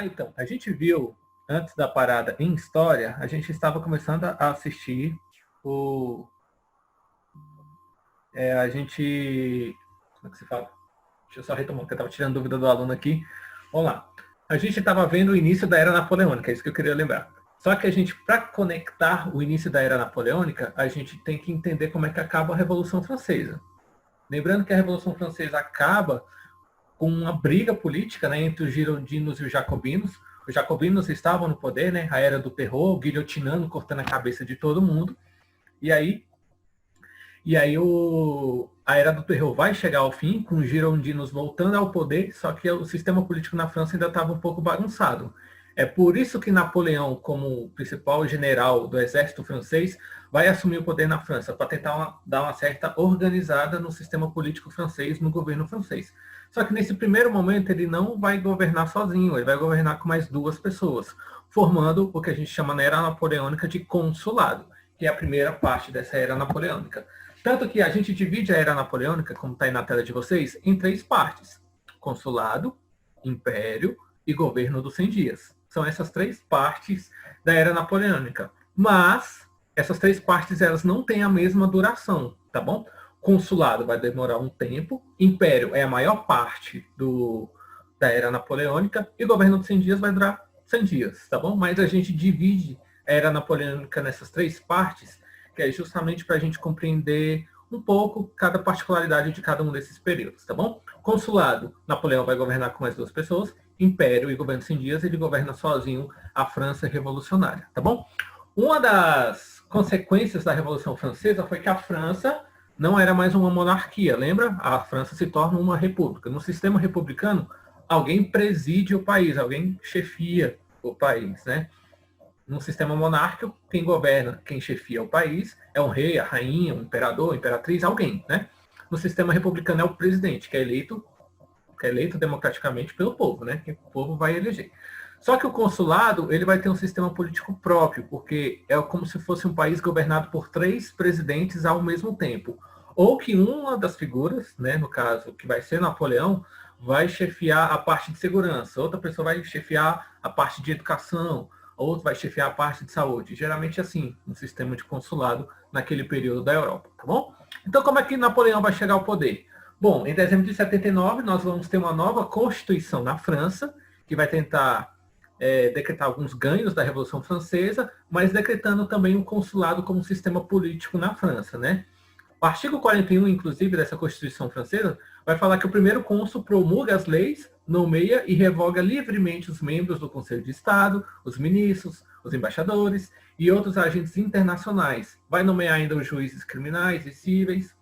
Então, a gente viu, antes da parada em História, a gente estava começando a assistir o... a gente... Como é que se fala? Deixa eu só retomar, porque eu estava tirando dúvida do aluno aqui. Vamos lá. A gente estava vendo o início da Era Napoleônica, é isso que eu queria lembrar. Só que a gente, para conectar o início da Era Napoleônica, a gente tem que entender como é que acaba a Revolução Francesa. Lembrando que a Revolução Francesa acaba com uma briga política, né, entre os girondinos e os jacobinos. Os jacobinos estavam no poder, né, a Era do Terror, guilhotinando, cortando a cabeça de todo mundo. E aí a Era do Terror vai chegar ao fim, com os girondinos voltando ao poder, só que o sistema político na França ainda estava um pouco bagunçado. É por isso que Napoleão, como principal general do exército francês, vai assumir o poder na França, para tentar dar uma certa organizada no sistema político francês, no governo francês. Só que nesse primeiro momento ele não vai governar sozinho, ele vai governar com mais duas pessoas, formando o que a gente chama na Era Napoleônica de consulado, que é a primeira parte dessa Era Napoleônica. Tanto que a gente divide a Era Napoleônica, como está aí na tela de vocês, em três partes: consulado, império e governo dos 100 dias. São essas três partes da Era Napoleônica. Mas essas três partes elas não têm a mesma duração, tá bom? Consulado vai demorar um tempo, império é a maior parte da Era Napoleônica e governo dos 100 dias vai durar 100 dias, tá bom? Mas a gente divide a Era Napoleônica nessas três partes, que é justamente para a gente compreender um pouco cada particularidade de cada um desses períodos, tá bom? Consulado, Napoleão vai governar com mais duas pessoas. Império e governo 100 dias, ele governa sozinho a França revolucionária, tá bom? Uma das consequências da Revolução Francesa foi que a França não era mais uma monarquia, lembra? A França se torna uma república. No sistema republicano, alguém preside o país, alguém chefia o país, né? No sistema monárquico, quem governa, quem chefia o país é um rei, a rainha, um imperador, imperatriz, alguém, né? No sistema republicano é o presidente, que é eleito democraticamente pelo povo, né? Que o povo vai eleger. Só que o consulado, ele vai ter um sistema político próprio, porque é como se fosse um país governado por três presidentes ao mesmo tempo. Ou que uma das figuras, né, no caso, que vai ser Napoleão, vai chefiar a parte de segurança, outra pessoa vai chefiar a parte de educação, outro vai chefiar a parte de saúde. Geralmente assim, no sistema de consulado naquele período da Europa, tá bom? Então, como é que Napoleão vai chegar ao poder? Bom, em dezembro de 79, nós vamos ter uma nova Constituição na França, que vai tentar decretar alguns ganhos da Revolução Francesa, mas decretando também o consulado como sistema político na França, né? O artigo 41, inclusive, dessa Constituição francesa, vai falar que o primeiro cônsul promulga as leis, nomeia e revoga livremente os membros do Conselho de Estado, os ministros, os embaixadores e outros agentes internacionais. Vai nomear ainda os juízes criminais e cíveis,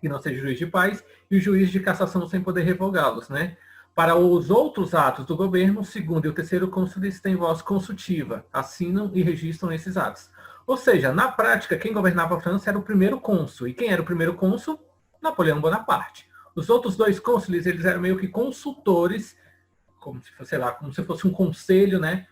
que não seja juiz de paz, e o juiz de cassação sem poder revogá-los, né? Para os outros atos do governo, o segundo e o terceiro cônsules têm voz consultiva, assinam e registram esses atos. Ou seja, na prática, quem governava a França era o primeiro cônsul. E quem era o primeiro cônsul? Napoleão Bonaparte. Os outros dois cônsules, eles eram meio que consultores, como se fosse, sei lá, como se fosse um conselho, né,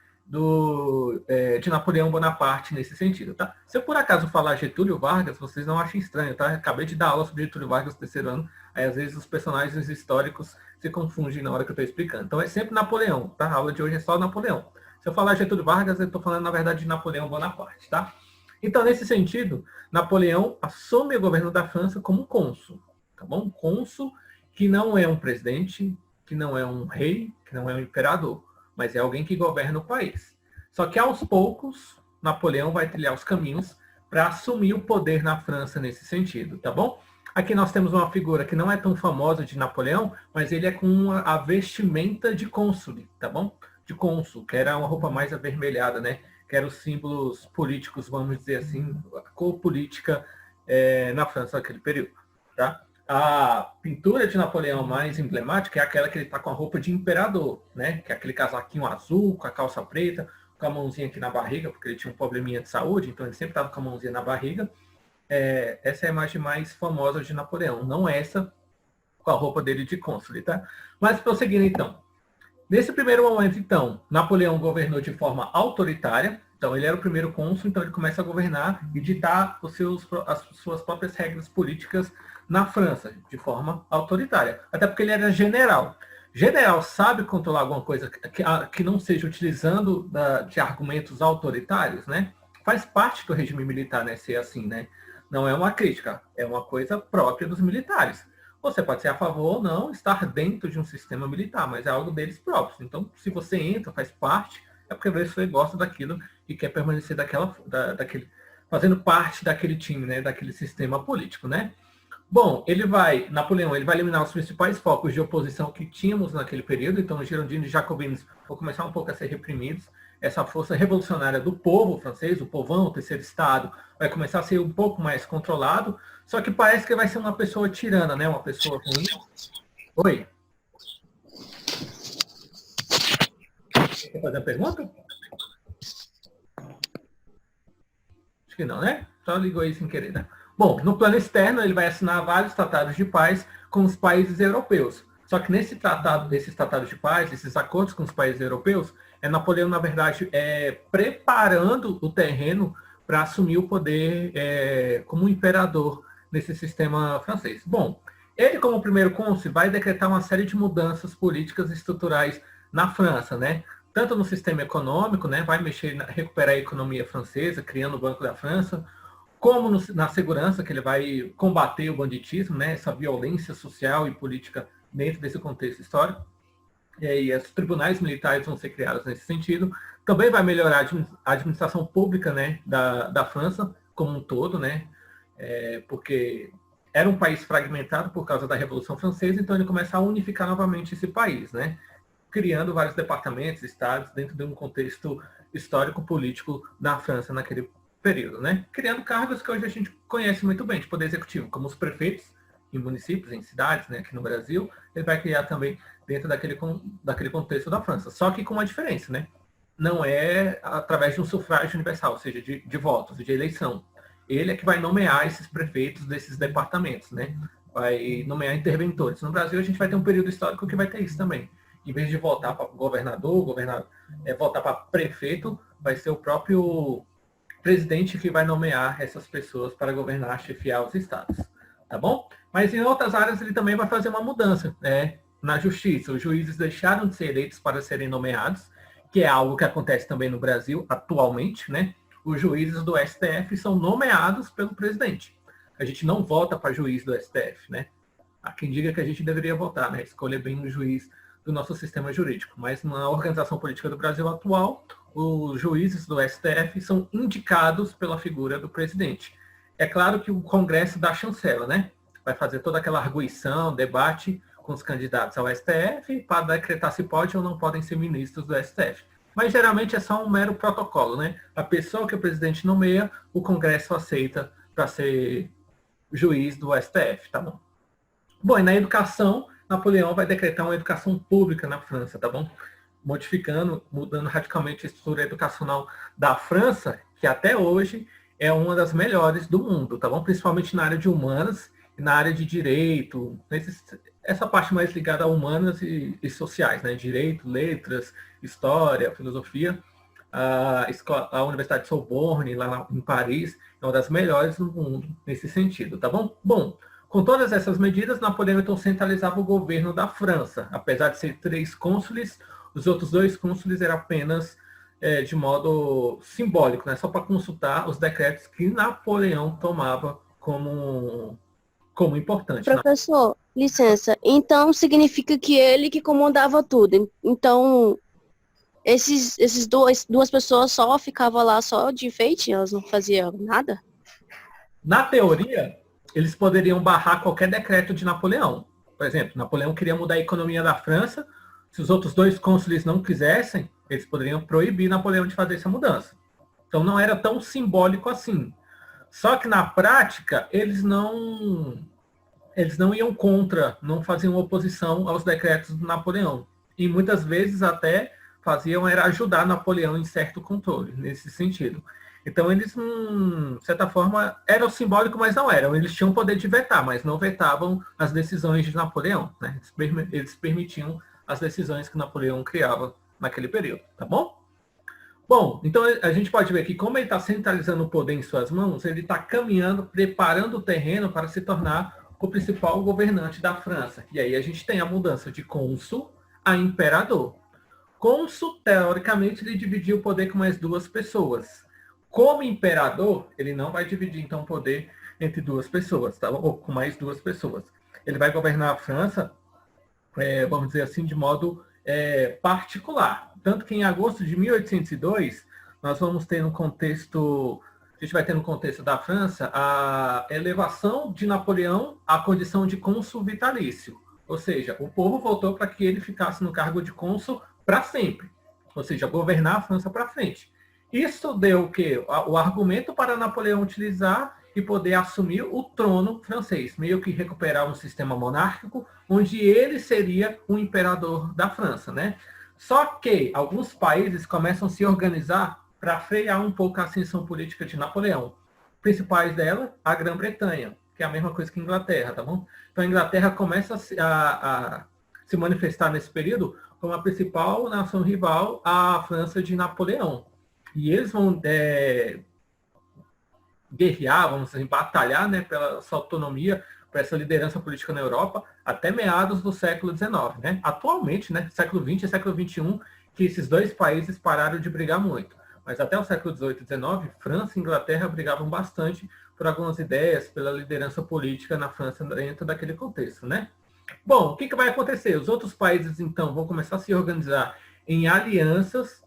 de Napoleão Bonaparte nesse sentido, tá? Se eu por acaso falar Getúlio Vargas, vocês não achem estranho, tá? Acabei de dar aula sobre Getúlio Vargas no terceiro ano, aí às vezes os personagens históricos se confundem na hora que eu estou explicando. Então é sempre Napoleão, tá? A aula de hoje é só Napoleão. Se eu falar Getúlio Vargas, eu estou falando na verdade de Napoleão Bonaparte, tá? Então nesse sentido, Napoleão assume o governo da França como cônsul, tá bom? Cônsul que não é um presidente, que não é um rei, que não é um imperador, mas é alguém que governa o país. Só que aos poucos, Napoleão vai trilhar os caminhos para assumir o poder na França nesse sentido, tá bom? Aqui nós temos uma figura que não é tão famosa de Napoleão, mas ele é com a vestimenta de cônsul, tá bom? De cônsul, que era uma roupa mais avermelhada, né? Que eram os símbolos políticos, vamos dizer assim, a cor política na França naquele período, tá? A pintura de Napoleão mais emblemática é aquela que ele está com a roupa de imperador, né? Que é aquele casaquinho azul, com a calça preta, com a mãozinha aqui na barriga, porque ele tinha um probleminha de saúde, então ele sempre estava com a mãozinha na barriga. Essa é a imagem mais famosa de Napoleão, não essa com a roupa dele de cônsul, tá? Mas prosseguindo então. Nesse primeiro momento, então, Napoleão governou de forma autoritária. Então, ele era o primeiro cônsul, então ele começa a governar e ditar as suas próprias regras políticas na França, de forma autoritária. Até porque ele era general. general sabe controlar alguma coisa que não seja utilizando de argumentos autoritários, né? Faz parte do regime militar, né, ser assim, né? Não é uma crítica, é uma coisa própria dos militares. Você pode ser a favor ou não, estar dentro de um sistema militar, mas é algo deles próprios. Então, se você entra, faz parte, é porque você gosta daquilo e quer permanecer fazendo parte daquele time, né, daquele sistema político, né? Bom, Napoleão, ele vai eliminar os principais focos de oposição que tínhamos naquele período, então os girondinos e jacobinos vão começar um pouco a ser reprimidos, essa força revolucionária do povo francês, o povão, o terceiro estado, vai começar a ser um pouco mais controlado, só que parece que vai ser uma pessoa tirana, né, uma pessoa ruim. Oi? Quer fazer a pergunta? Acho que não, né? Só ligou aí sem querer, né? Bom, no plano externo, ele vai assinar vários tratados de paz com os países europeus. Só que desses tratados de paz, esses acordos com os países europeus, Napoleão, na verdade, preparando o terreno para assumir o poder como imperador nesse sistema francês. Bom, ele, como primeiro cônsul, vai decretar uma série de mudanças políticas e estruturais na França, né? Tanto no sistema econômico, né? Vai recuperar a economia francesa, criando o Banco da França, como na segurança, que ele vai combater o banditismo, né, essa violência social e política dentro desse contexto histórico. E os tribunais militares vão ser criados nesse sentido. Também vai melhorar a administração pública, né, da França como um todo, né, porque era um país fragmentado por causa da Revolução Francesa, então ele começa a unificar novamente esse país, né, criando vários departamentos, estados, dentro de um contexto histórico-político da França naquele período, né? Criando cargos que hoje a gente conhece muito bem, de poder executivo, como os prefeitos em municípios, em cidades, né, aqui no Brasil, ele vai criar também dentro daquele contexto da França. Só que com uma diferença, né? Não é através de um sufrágio universal, ou seja, de votos, de eleição. Ele é que vai nomear esses prefeitos desses departamentos, né? Vai nomear interventores. No Brasil, a gente vai ter um período histórico que vai ter isso também. Em vez de votar para governador, votar para prefeito, vai ser o próprio presidente que vai nomear essas pessoas para governar, chefiar os estados, tá bom? Mas em outras áreas ele também vai fazer uma mudança, né? Na justiça, os juízes deixaram de ser eleitos para serem nomeados, que é algo que acontece também no Brasil atualmente, né? Os juízes do STF são nomeados pelo presidente. A gente não vota para juiz do STF, né? Há quem diga que a gente deveria votar, né? Escolher bem o juiz do nosso sistema jurídico. Mas na organização política do Brasil atual, os juízes do STF são indicados pela figura do presidente. É claro que o Congresso dá chancela, né? Vai fazer toda aquela arguição, debate com os candidatos ao STF para decretar se pode ou não podem ser ministros do STF. Mas geralmente é só um mero protocolo, né? A pessoa que o presidente nomeia, o Congresso aceita para ser juiz do STF, tá bom? Bom, e na educação, Napoleão vai decretar uma educação pública na França, tá bom? Mudando radicalmente a estrutura educacional da França, que até hoje é uma das melhores do mundo, tá bom? Principalmente na área de humanas e na área de direito, essa parte mais ligada a humanas e sociais, né? Direito, letras, história, filosofia. A Universidade de Sorbonne, lá em Paris, é uma das melhores do mundo nesse sentido, tá bom? Bom, com todas essas medidas, Napoleão então centralizava o governo da França. Apesar de ser 3 cônsules, os outros 2 cônsules eram apenas de modo simbólico, né? Só para consultar os decretos que Napoleão tomava como importante. Professor, licença. Então significa que ele que comandava tudo. Então esses duas pessoas só ficavam lá só de enfeite, elas não faziam nada? Na teoria, eles poderiam barrar qualquer decreto de Napoleão. Por exemplo, Napoleão queria mudar a economia da França. Se os outros 2 cônsules não quisessem, eles poderiam proibir Napoleão de fazer essa mudança. Então não era tão simbólico assim. Só que na prática, eles não iam contra, não faziam oposição aos decretos de Napoleão. E muitas vezes até faziam era ajudar Napoleão em certo controle, nesse sentido. Então eles, de certa forma, eram simbólicos, mas não eram. Eles tinham o poder de vetar, mas não vetavam as decisões de Napoleão, né? Eles permitiam as decisões que Napoleão criava naquele período, tá bom? Bom, então a gente pode ver que como ele está centralizando o poder em suas mãos, ele está caminhando, preparando o terreno para se tornar o principal governante da França. E aí a gente tem a mudança de cônsul a imperador. Cônsul, teoricamente, ele dividia o poder com mais duas pessoas. Como imperador, ele não vai dividir, então, o poder entre duas pessoas, tá? Ou com mais duas pessoas. Ele vai governar a França, vamos dizer assim, de modo particular. Tanto que em agosto de 1802, nós vamos ter no contexto, a gente vai ter no contexto da França, a elevação de Napoleão à condição de cônsul vitalício. Ou seja, o povo votou para que ele ficasse no cargo de cônsul para sempre. Ou seja, governar a França para frente. Isso deu o quê? O argumento para Napoleão utilizar e poder assumir o trono francês, meio que recuperar um sistema monárquico, onde ele seria o imperador da França, né? Só que alguns países começam a se organizar para frear um pouco a ascensão política de Napoleão. Principais dela, a Grã-Bretanha, que é a mesma coisa que a Inglaterra, tá bom? Então a Inglaterra começa a se manifestar nesse período como a principal nação rival à França de Napoleão. E eles vão guerrear, vamos dizer, batalhar, né, pela sua autonomia, para essa liderança política na Europa, até meados do século XIX. Né? Atualmente, né, século XX e século XXI, que esses dois países pararam de brigar muito. Mas até o século XVIII e XIX, França e Inglaterra brigavam bastante por algumas ideias, pela liderança política na França dentro daquele contexto. Né? Bom, o que vai acontecer? Os outros países, então, vão começar a se organizar em alianças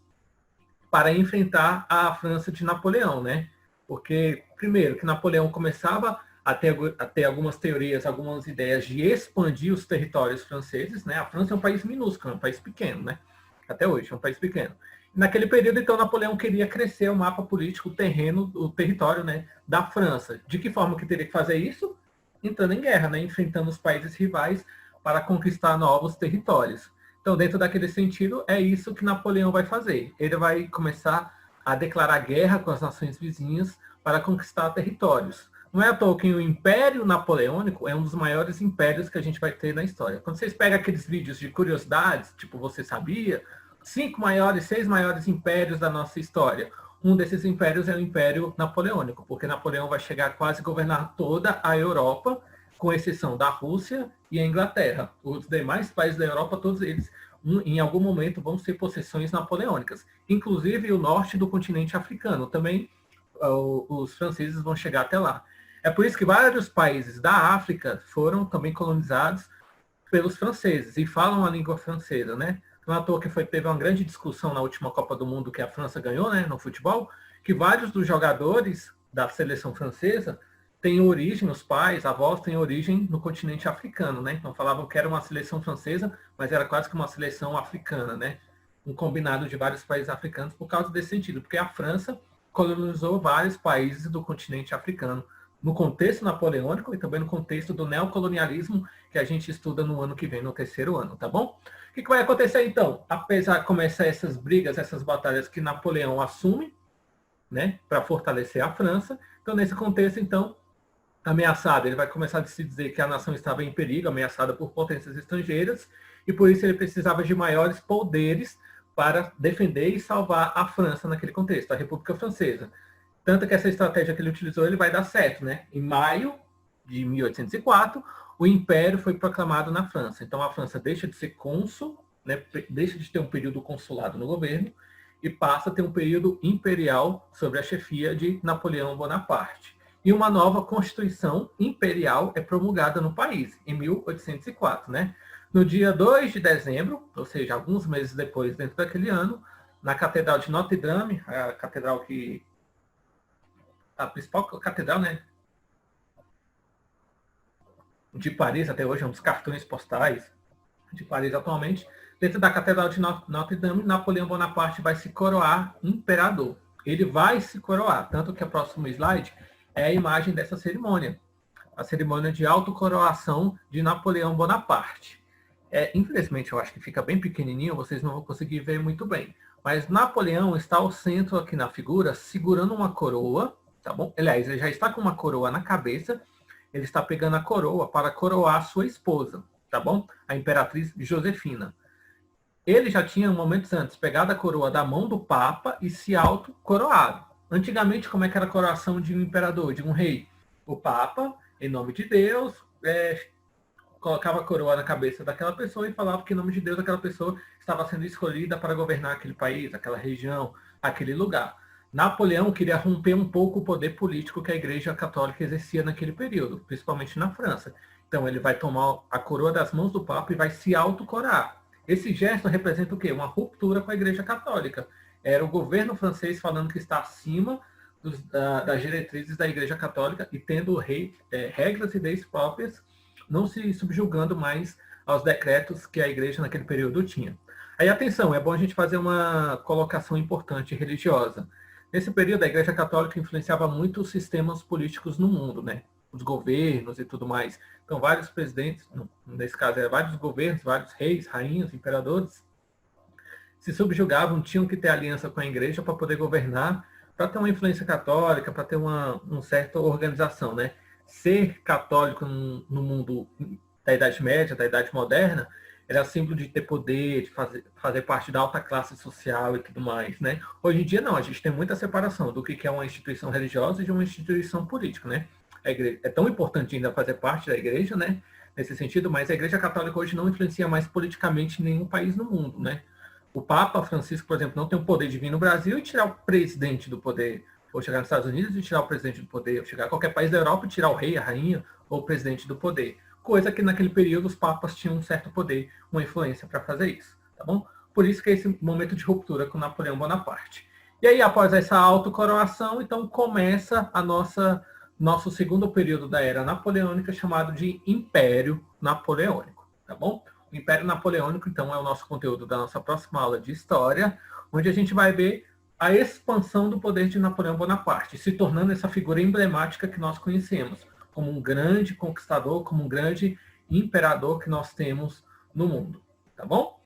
para enfrentar a França de Napoleão, né? Porque, primeiro, que Napoleão começava a ter algumas teorias, algumas ideias de expandir os territórios franceses, né? A França é um país minúsculo, é um país pequeno, né? Até hoje, é um país pequeno. Naquele período, então, Napoleão queria crescer o mapa político, o terreno, o território, né, da França. De que forma que teria que fazer isso? Entrando em guerra, né? Enfrentando os países rivais para conquistar novos territórios. Então, dentro daquele sentido, é isso que Napoleão vai fazer. Ele vai começar a declarar guerra com as nações vizinhas para conquistar territórios. Não é à toa que o Império Napoleônico é um dos maiores impérios que a gente vai ter na história. Quando vocês pegam aqueles vídeos de curiosidades, tipo Você Sabia? 5 maiores, 6 maiores impérios da nossa história. Um desses impérios é o Império Napoleônico, porque Napoleão vai chegar a quase governar toda a Europa, com exceção da Rússia e a Inglaterra. Os demais países da Europa, todos eles, em algum momento, vão ser possessões napoleônicas. Inclusive o norte do continente africano. Também os franceses vão chegar até lá. É por isso que vários países da África foram também colonizados pelos franceses e falam a língua francesa, né? Não é à toa que teve uma grande discussão na última Copa do Mundo que a França ganhou, né, no futebol, que vários dos jogadores da seleção francesa têm origem, os pais, avós têm origem no continente africano, né? Então falavam que era uma seleção francesa, mas era quase que uma seleção africana, né? Um combinado de vários países africanos por causa desse sentido, porque a França colonizou vários países do continente africano, no contexto napoleônico e também no contexto do neocolonialismo que a gente estuda no ano que vem, no terceiro ano, tá bom? O que vai acontecer então? Apesar de começar essas brigas, essas batalhas que Napoleão assume, né, para fortalecer a França, então nesse contexto, então, ameaçado, ele vai começar a se dizer que a nação estava em perigo, ameaçada por potências estrangeiras, e por isso ele precisava de maiores poderes para defender e salvar a França naquele contexto, a República Francesa. Tanto que essa estratégia que ele utilizou, ele vai dar certo, né? Em maio de 1804, o Império foi proclamado na França. Então a França deixa de ser cônsul, né? Deixa de ter um período consulado no governo e passa a ter um período imperial sobre a chefia de Napoleão Bonaparte. E uma nova Constituição Imperial é promulgada no país, em 1804, né? No dia 2 de dezembro, ou seja, alguns meses depois, dentro daquele ano, na Catedral de Notre Dame, a catedral que... a principal catedral, né? De Paris, até hoje, é um dos cartões postais de Paris atualmente. Dentro da Catedral de Notre Dame, Napoleão Bonaparte vai se coroar imperador. Ele vai se coroar, tanto que o próximo slide é a imagem dessa cerimônia. A cerimônia de autocoroação de Napoleão Bonaparte. Infelizmente, eu acho que fica bem pequenininho, vocês não vão conseguir ver muito bem. Mas Napoleão está ao centro aqui na figura, segurando uma coroa, tá bom? Aliás, ele já está com uma coroa na cabeça, ele está pegando a coroa para coroar sua esposa, tá bom? A imperatriz Josefina. Ele já tinha, momentos antes, pegado a coroa da mão do Papa e se auto-coroado. Antigamente, como é que era a coroação de um imperador, de um rei? O Papa, em nome de Deus, colocava a coroa na cabeça daquela pessoa e falava que, em nome de Deus, aquela pessoa estava sendo escolhida para governar aquele país, aquela região, aquele lugar. Napoleão queria romper um pouco o poder político que a Igreja Católica exercia naquele período, principalmente na França. Então, ele vai tomar a coroa das mãos do Papa e vai se autocoroar. Esse gesto representa o quê? Uma ruptura com a Igreja Católica. Era o governo francês falando que está acima das diretrizes da Igreja Católica e tendo regras e leis próprias, não se subjugando mais aos decretos que a Igreja naquele período tinha. Aí, atenção, é bom a gente fazer uma colocação importante religiosa. Nesse período, a Igreja Católica influenciava muito os sistemas políticos no mundo, né? Os governos e tudo mais. Então, vários presidentes, nesse caso, vários governos, vários reis, rainhas, imperadores, se subjugavam, tinham que ter aliança com a Igreja para poder governar, para ter uma influência católica, para ter uma certa organização, né? Ser católico no mundo da Idade Média, da Idade Moderna, era símbolo de ter poder, de fazer parte da alta classe social e tudo mais, né? Hoje em dia, não, a gente tem muita separação do que é uma instituição religiosa e de uma instituição política, né? A igreja, é tão importante ainda fazer parte da igreja, né? Nesse sentido, mas a Igreja Católica hoje não influencia mais politicamente nenhum país no mundo, né? O Papa Francisco, por exemplo, não tem o poder de vir no Brasil e tirar o presidente do poder, ou chegar nos Estados Unidos e tirar o presidente do poder, ou chegar a qualquer país da Europa e tirar o rei, a rainha ou o presidente do poder. Coisa que naquele período os papas tinham um certo poder, uma influência para fazer isso, tá bom? Por isso que é esse momento de ruptura com Napoleão Bonaparte. E aí, após essa autocoroação, então começa a nosso segundo período da era napoleônica, chamado de Império Napoleônico, tá bom? O Império Napoleônico, então, é o nosso conteúdo da nossa próxima aula de História, onde a gente vai ver a expansão do poder de Napoleão Bonaparte, se tornando essa figura emblemática que nós conhecemos, como um grande conquistador, como um grande imperador que nós temos no mundo, tá bom?